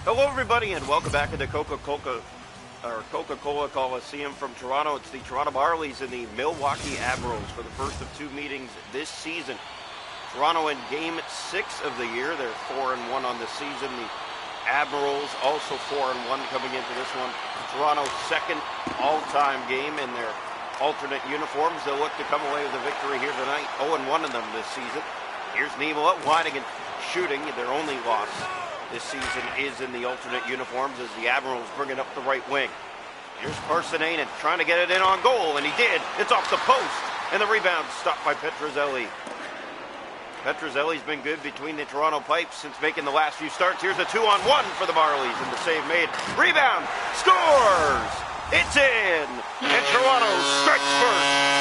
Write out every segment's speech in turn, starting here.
Hello, everybody, and welcome back to the Coca-Cola Coliseum from Toronto. It's the Toronto Marlies and the Milwaukee Admirals for the first of two meetings this season. Toronto in Game 6 of the year. They're 4-1 on the season. The Admirals also 4-1 coming into this one. Toronto's second all-time game in their alternate uniforms. They'll look to come away with a victory here tonight. 0-1 in them this season. Here's Nemo up, winding and shooting. Their only loss this season is in the alternate uniforms as the Admirals bring it up the right wing. Here's Parsonanen trying to get it in on goal, and he did. It's off the post, and the rebound stopped by Petruzzelli. Petruzzelli's been good between the Toronto pipes since making the last few starts. Here's a 2-on-1 for the Marlies, and the save made. Rebound, scores! It's in, and Toronto strikes first.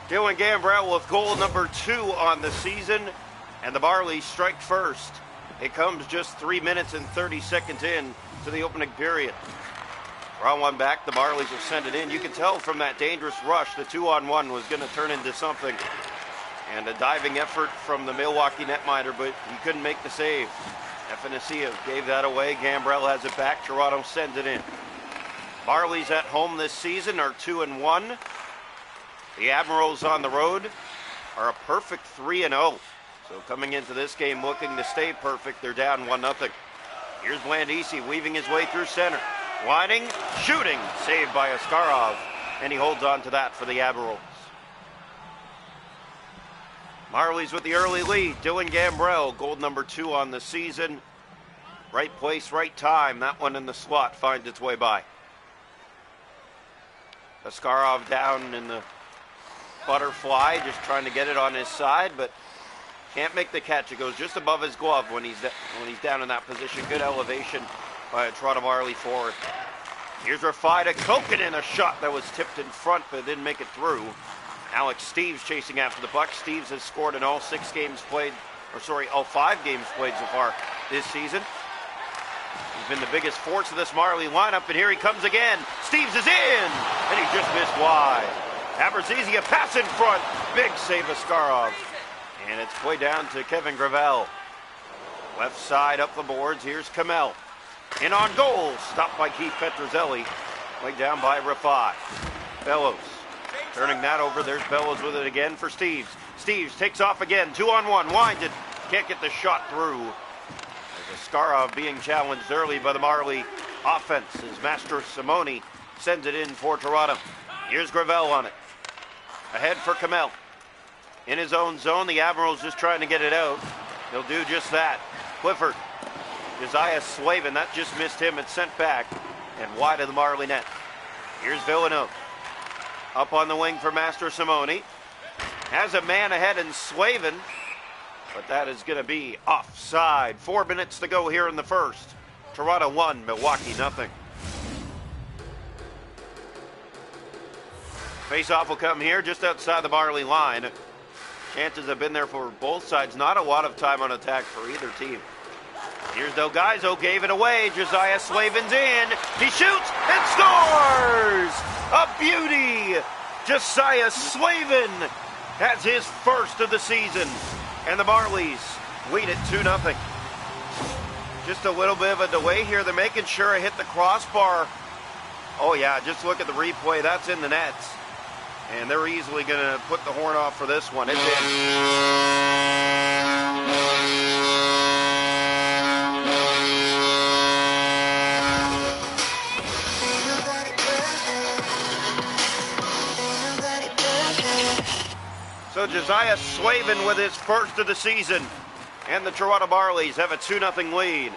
Dylan Gambrell with goal number 2 on the season, and the Marlies strike first. It comes just 3 minutes and 30 seconds in to the opening period. Round one back, the Marlies will send it in. You can tell from that dangerous rush, the 2-on-1 was going to turn into something. And a diving effort from the Milwaukee netminder, but he couldn't make the save. Efanasia gave that away. Gambrell has it back. Toronto sends it in. Marlies at home this season are 2-1. The Admirals on the road are a perfect 3-0. So coming into this game looking to stay perfect, they're down 1-0. Here's Blandisi weaving his way through center. Winding, shooting, saved by Askarov, and he holds on to that for the Admirals. Marlies with the early lead. Dylan Gambrell, goal number 2 on the season. Right place, right time. That one in the slot finds its way by. Askarov down in the butterfly, just trying to get it on his side, but can't make the catch. It goes just above his glove when he's down in that position. Good elevation by a Toronto Marlie forward. Here's Rafida Kokkonen, a shot that was tipped in front but didn't make it through. Alex Steeves chasing after the puck. Steeves has scored in all 5 games played so far this season. He's been the biggest force of this Marlie lineup, and here he comes again. Steeves is in, and he just missed wide. Aberzizia pass in front. Big save of Askarov. And it's played down to Kevin Gravel. Left side up the boards. Here's Kamel. In on goal. Stopped by Keith Petruzzelli. Played down by Rafai. Bellows. Turning that over. There's Bellows with it again for Steeves. Steeves takes off again. 2-on-1. Winds it. Can't get the shot through. There's Askarov being challenged early by the Marlie offense as Master Simone sends it in for Toronto. Here's Gravel on it. Ahead for Kamel. In his own zone, the Admirals just trying to get it out. He'll do just that. Clifford. Josiah Slavin, that just missed him. It's sent back and wide of the Marlie net. Here's Villeneuve. Up on the wing for Master Simone. Has a man ahead in Slavin, but that is going to be offside. 4 minutes to go here in the first. Toronto 1, Milwaukee 0. Face-off will come here just outside the Marlie line. Chances have been there for both sides. Not a lot of time on attack for either team. Here's Delgaizo, gave it away. Josiah Slavin's in. He shoots and scores! A beauty! Josiah Slavin has his first of the season. And the Marlies lead it 2-0. Just a little bit of a delay here. They're making sure I hit the crossbar. Oh yeah, just look at the replay. That's in the nets. And they're easily going to put the horn off for this one. It's in. So Josiah Slavin with his first of the season. And the Toronto Marlies have a 2-0 lead.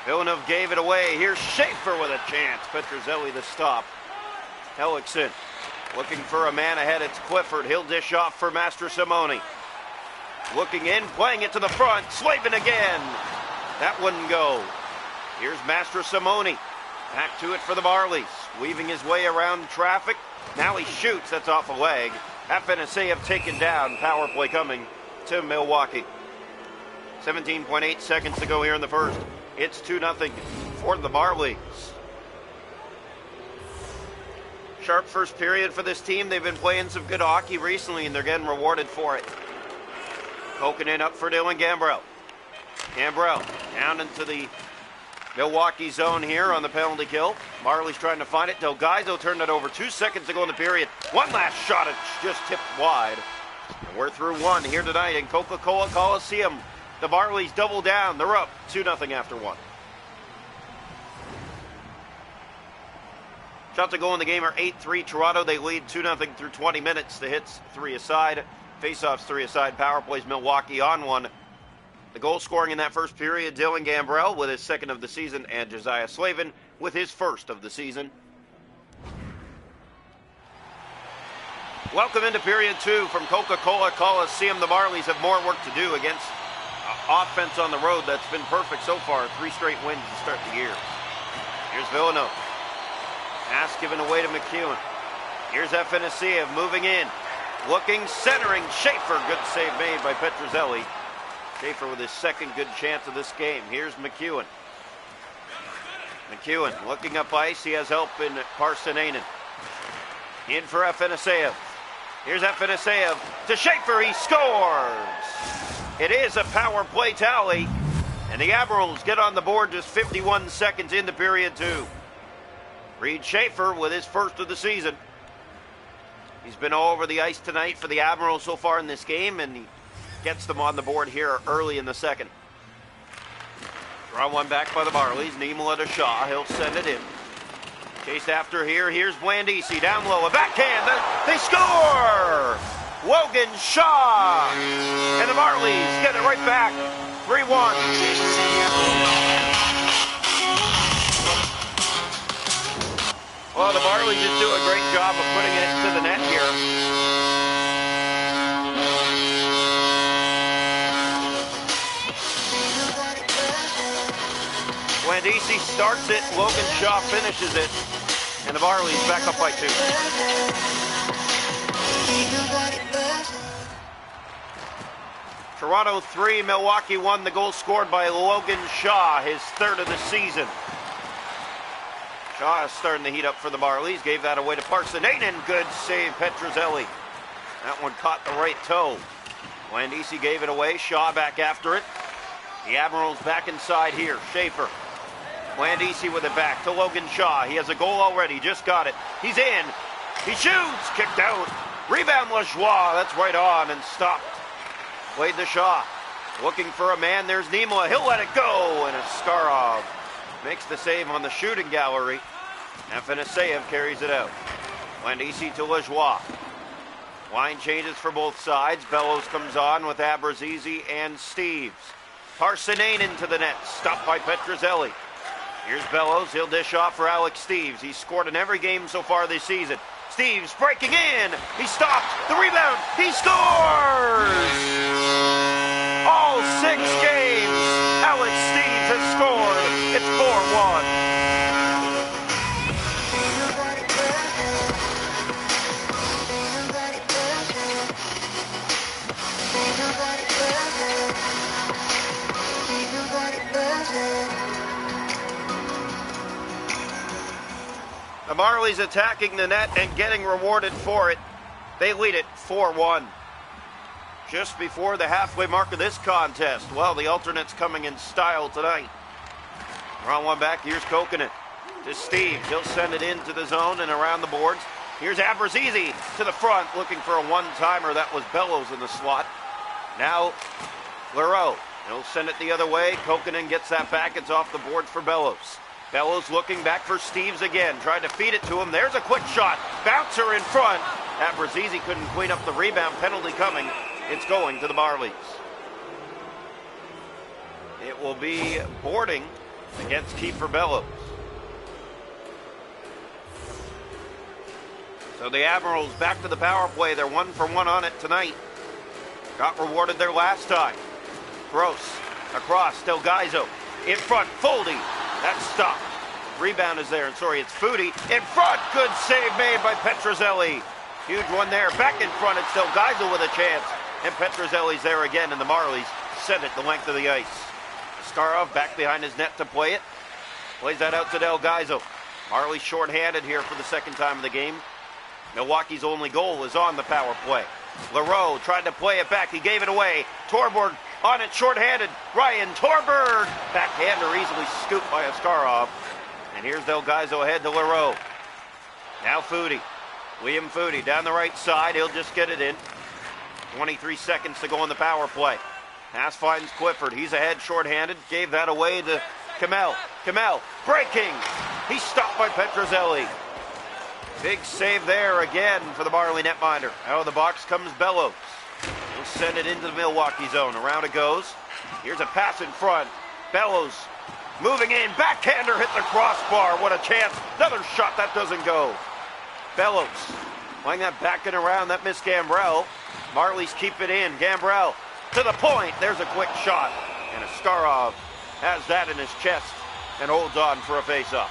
Villeneuve gave it away. Here's Schaefer with a chance. Petruzzelli the stop. Hellickson looking for a man ahead. It's Clifford. He'll dish off for Master Simone. Looking in, playing it to the front. Slavin again. That wouldn't go. Here's Master Simone. Back to it for the Marlies. Weaving his way around traffic. Now he shoots. That's off a leg. Afanasyev taken down. Power play coming to Milwaukee. 17.8 seconds to go here in the first. It's 2-0 for the Marlies. Sharp first period for this team. They've been playing some good hockey recently, and they're getting rewarded for it. Kokanen up for Dylan Gambrell. Gambrell down into the Milwaukee zone here on the penalty kill. Marlies trying to find it. Delgado turned it over. 2 seconds to go in the period. One last shot. It's just tipped wide. And we're through one here tonight in Coca-Cola Coliseum. The Marlies double down. They're up 2-0 after one. Shots to go in the game are 8-3 Toronto. They lead 2-0 through 20 minutes. The hits 3 aside. Faceoffs 3 aside. Power plays Milwaukee on one. The goal scoring in that first period, Dylan Gambrell with his second of the season, and Josiah Slavin with his first of the season. Welcome into period two from Coca-Cola Coliseum. The Marlies have more work to do against offense on the road that's been perfect so far. 3 straight wins to start the year. Here's Villanova. Pass given away to McEwen. Here's Afanasyev moving in. Looking, centering. Schaefer, good save made by Petrozelli. Schaefer with his second good chance of this game. Here's McEwen. McEwen looking up ice. He has help in Parsinainen. In for Afanasyev. Here's Afanasyev to Schaefer. He scores! It is a power play tally. And the Admirals get on the board just 51 seconds into period two. Reed Schaefer with his first of the season. He's been all over the ice tonight for the Admirals so far in this game, and he gets them on the board here early in the second. Draw one back by the Marlies. Niemela to Shaw. He'll send it in. Chased after here. Here's Blandisi down low. A backhand. They score! Logan Shaw! And the Marlies get it right back. 3-1. Well, the Marlies just do a great job of putting it to the net here. Blandisi starts it, Logan Shaw finishes it, and the Marlies back up by 2. Toronto 3, Milwaukee 1. The goal scored by Logan Shaw, his third of the season. Shaw is starting to heat up for the Marlies. Gave that away to Parsinainen. Good save, Petrozelli. That one caught the right toe. Blandisi gave it away. Shaw back after it. The Admirals back inside here. Schaefer. Blandisi with it back to Logan Shaw. He has a goal already. Just got it. He's in. He shoots. Kicked out. Rebound Lajoie. That's right on and stopped. Played to Shaw. Looking for a man. There's Niemela. He'll let it go. And Askarov makes the save on the shooting gallery. Afanasyev carries it out. Blandisi to Lajoie. Line changes for both sides. Bellows comes on with Abrazizi and Steves. Parsinainen to the net. Stopped by Petrozelli. Here's Bellows. He'll dish off for Alex Steves. He's scored in every game so far this season. Steves breaking in. He stopped. The rebound. He scores! All 6 games, Alex Steves has scored. It's 4-1. The Marlies attacking the net and getting rewarded for it. They lead it 4-1. Just before the halfway mark of this contest. Well, the alternates coming in style tonight. Draw one back. Here's Kokanen to Steves. He'll send it into the zone and around the boards. Here's Abrazizi to the front, looking for a one-timer. That was Bellows in the slot. Now, Leroux. He'll send it the other way. Kokanen gets that back. It's off the board for Bellows. Bellows looking back for Steves again. Tried to feed it to him. There's a quick shot. Bouncer in front. Abrazizi couldn't clean up the rebound. Penalty coming. It's going to the Marlies. It will be boarding against Kiefer Bellows. So the Admirals back to the power play. They're 1 for 1 on it tonight. Got rewarded their last time. Gross. Across. Delgado. In front. Foldy. That's stopped. Rebound is there. And sorry, it's Foudy. In front. Good save made by Petrozelli. Huge one there. Back in front, it's still Geisel with a chance. And Petrozelli's there again, and the Marlies send it the length of the ice. Askarov back behind his net to play it. Plays that out to Del Geisel. Marlies shorthanded here for the second time of the game. Milwaukee's only goal is on the power play. Leroux tried to play it back. He gave it away. Torborg on it, shorthanded. Ryan Torborg. Backhander easily scooped by Askarov. And here's Del Geisel ahead to Leroux. Now Foodie. Liam Foodie down the right side. He'll just get it in. 23 seconds to go on the power play. Pass finds Clifford. He's ahead shorthanded. Gave that away to Kamel. Kamel breaking. He's stopped by Petrozelli. Big save there again for the Marley netminder. Out of the box comes Bellows. He'll send it into the Milwaukee zone. Around it goes. Here's a pass in front. Bellows moving in. Backhander hit the crossbar. What a chance. Another shot that doesn't go. Bellows playing that back and around. That missed Gambrell. Marlies keep it in. Gambrell to the point. There's a quick shot. And Askarov has that in his chest and holds on for a face-off.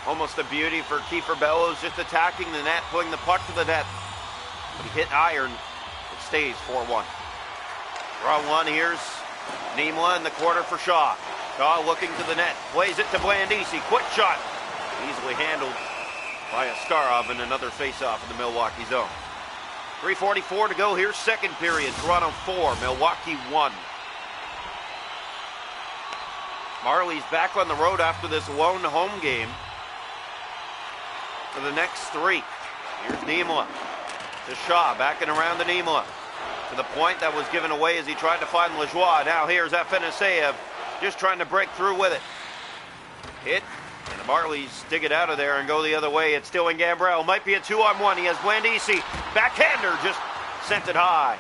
Almost a beauty for Kiefer Bellows, just attacking the net, putting the puck to the net. But he hit iron. It stays 4-1. Draw one. Here's Niemela in the corner for Shaw. Shaw looking to the net. Plays it to Blandisi. Quick shot. Easily handled by Askarov, and another face-off in the Milwaukee zone. 3:44 to go here, second period. Toronto 4, Milwaukee 1. Marlies back on the road after this lone home game for the next 3. Here's Niemela to Shaw, backing around to Niemela. To the point that was given away as he tried to find Lajoie. Now here's Afanaseyev just trying to break through with it. Hit. And the Marlies dig it out of there and go the other way. It's still in Gambrell. Might be a 2-on-1. He has Blandisi. Backhander just sent it high.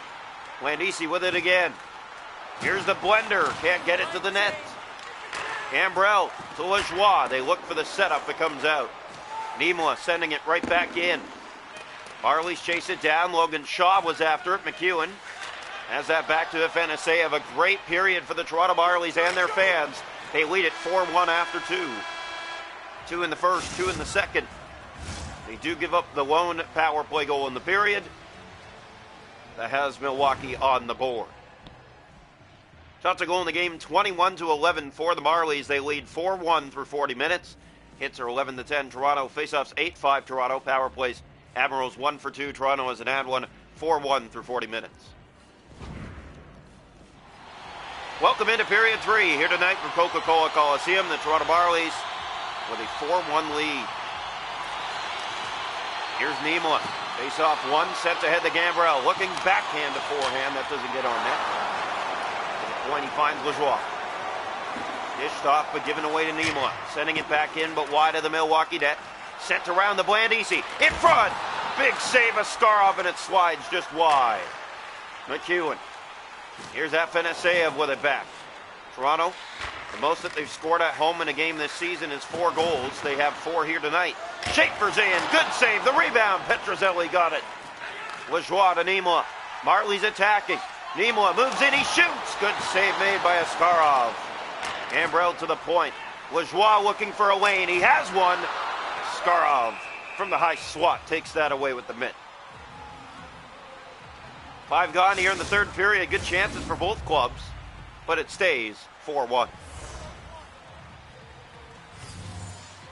Blandisi with it again. Here's the blender. Can't get it to the net. Gambrell to Lajoie. They look for the setup. It comes out. Niemela sending it right back in. Marlies chase it down. Logan Shaw was after it. McEwen has that back to Afanaseyev. A great period for the Toronto Marlies and their fans. They lead it 4-1 after 2. 2 in the first, 2 in the second. They do give up the lone power play goal in the period. That has Milwaukee on the board. Shots a goal in the game, 21-11 for the Marlies. They lead 4-1 through 40 minutes. Hits are 11-10 Toronto. Faceoffs 8-5 Toronto. Power plays Admirals 1 for 2. Toronto has an ad one, 4-1 through 40 minutes. Welcome into period 3 here tonight from Coca-Cola Coliseum. The Toronto Marlies with a 4-1 lead. Here's Niemela. Face off 1, sent ahead to Gambrell. Looking backhand to forehand. That doesn't get on net. At the point he finds Lajoie. Dished off but given away to Niemela. Sending it back in but wide of the Milwaukee net. Sent around the Blandisi. In front. Big save of Askarov and it slides just wide. McEwen. Here's Afanaseyev with it back. Toronto, the most that they've scored at home in a game this season is 4 goals. They have 4 here tonight. Schaefer's in. Good save. The rebound. Petrozelli got it. Lajoie to Niemela. Marlies attacking. Niemela moves in. He shoots. Good save made by Askarov. Gambrell to the point. Lajoie looking for a lane. He has one. Askarov from the high swat takes that away with the mitt. 5 gone here in the third period. Good chances for both clubs, but it stays 4-1.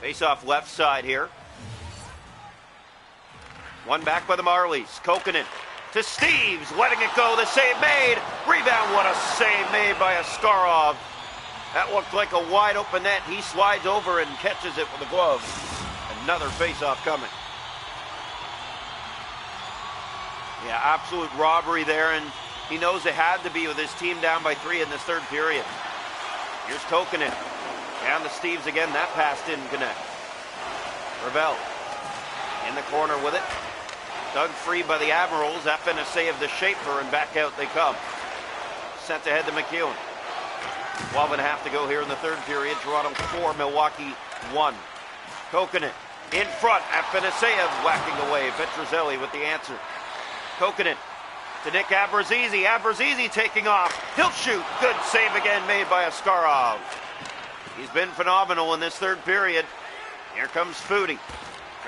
Face off left side here. One back by the Marlies. Kokkonen to Steves, letting it go. The save made. Rebound. What a save made by Askarov. That looked like a wide open net. He slides over and catches it with a glove. Another face off coming. Yeah, absolute robbery there, and he knows it had to be with his team down by 3 in this third period. Here's Kokkonen. Down to Steves again. That pass didn't connect. Ravel in the corner with it. Dug free by the Admirals. Afanaseyev to Schaefer, and back out they come. Sent ahead to McEwen. 12.5 to go here in the third period. Toronto 4, Milwaukee 1. Kokkonen in front. Afanaseyev whacking away. Petrozelli with the answer. Kokkonen to Nick Abrazizi. Abrazizi taking off. He'll shoot. Good save again made by Askarov. He's been phenomenal in this third period. Here comes Foodie.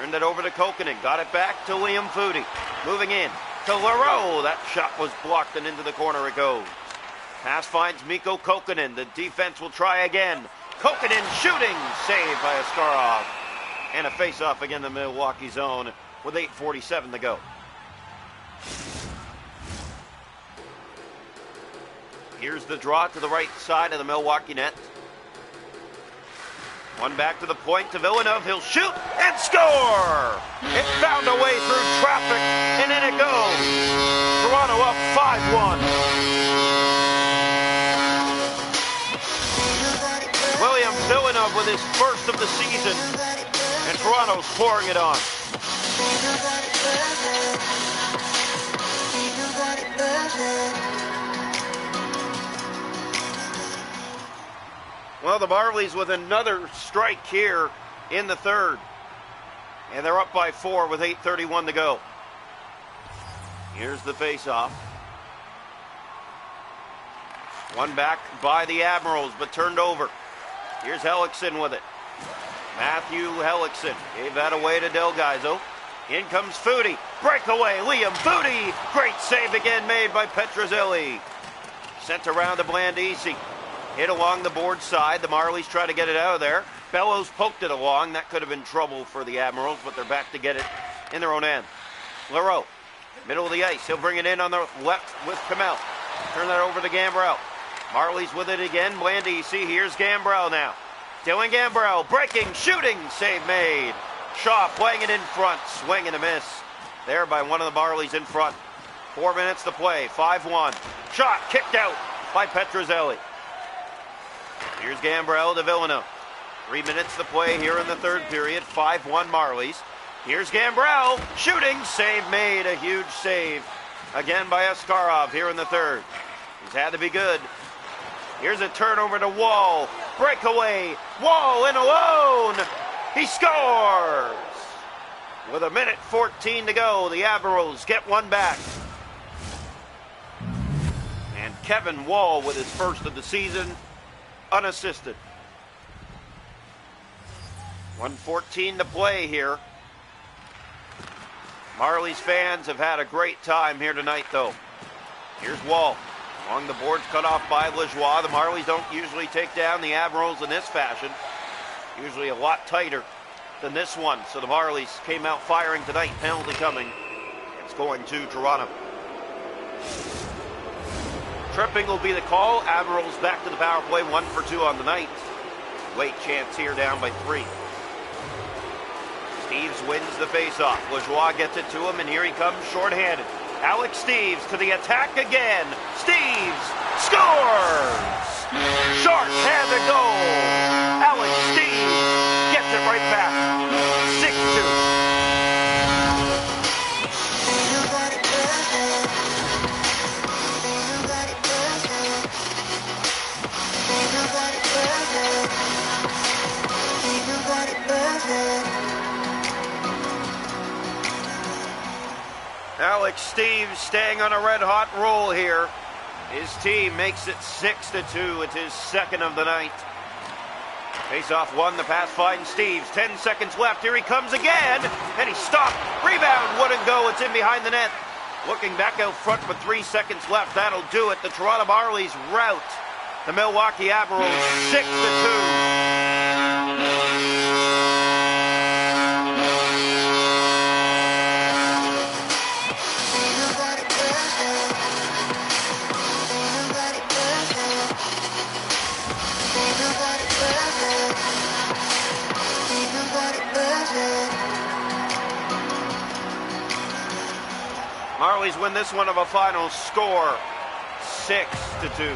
Turned it over to Kokkonen. Got it back to Liam Foudy. Moving in to Leroux. That shot was blocked and into the corner it goes. Pass finds Mikko Kokkonen. The defense will try again. Kokkonen shooting. Saved by Askarov. And a face-off again in the Milwaukee zone with 8:47 to go. Here's the draw to the right side of the Milwaukee net. One back to the point to Villeneuve. He'll shoot and score! It found a way through traffic, and in it goes. Toronto up 5-1. William Villeneuve with his first of the season, and Toronto's pouring it on. Well, the Marlies with another strike here in the third. And they're up by 4 with 8:31 to go. Here's the face-off. One back by the Admirals, but turned over. Here's Hellickson with it. Matthew Hellickson gave that away to Delgaizo. In comes Foudy. Breakaway, Liam Foudy. Great save again made by Petruzzelli. Sent around to Blandisi. Hit along the board side. The Marlies try to get it out of there. Bellows poked it along. That could have been trouble for the Admirals, but they're back to get it in their own end. Leroux, middle of the ice. He'll bring it in on the left with Kamel. Turn that over to Gambrell. Marlies with it again. Blandisi. Here's Gambrell now. Dylan Gambrell breaking, shooting, save made. Shaw playing it in front. Swing and a miss. There by one of the Marlies in front. 4 minutes to play. 5-1. Shot kicked out by Petruzzelli. Here's Gambrell to Villeneuve. 3 minutes to play here in the third period. 5-1 Marlies. Here's Gambrell. Shooting. Save made. A huge save. Again by Askarov here in the third. He's had to be good. Here's a turnover to Wall. Breakaway. Wall in alone. He scores. With 1:14 to go, the Admirals get one back. And Kevin Wall with his first of the season, unassisted. 1:14 to play here. Marlies fans have had a great time here tonight, though. Here's Wall. Along the boards cut off by Lajoie. The Marlies don't usually take down the Admirals in this fashion. Usually a lot tighter than this one. So the Marlies came out firing tonight. Penalty coming. It's going to Toronto. Tripping will be the call. Admirals back to the power play. 1 for 2 on the night. Late chance here, down by 3. Steeves wins the faceoff. Lajoie gets it to him, and here he comes shorthanded. Alex Steeves to the attack again. Steeves scores! Short-handed goal. Alex Steeves gets it right back. 6-2. Alex Steeves staying on a red-hot roll here. His team makes it 6-2. It's his second of the night. Face-off won. The pass finds Steeves. 10 seconds left. Here he comes again. And he stopped. Rebound wouldn't go. It's in behind the net. Looking back out front with 3 seconds left. That'll do it. The Toronto Marlies rout the Milwaukee Admirals 6-2. Marlies win this one of a final score, 6-2.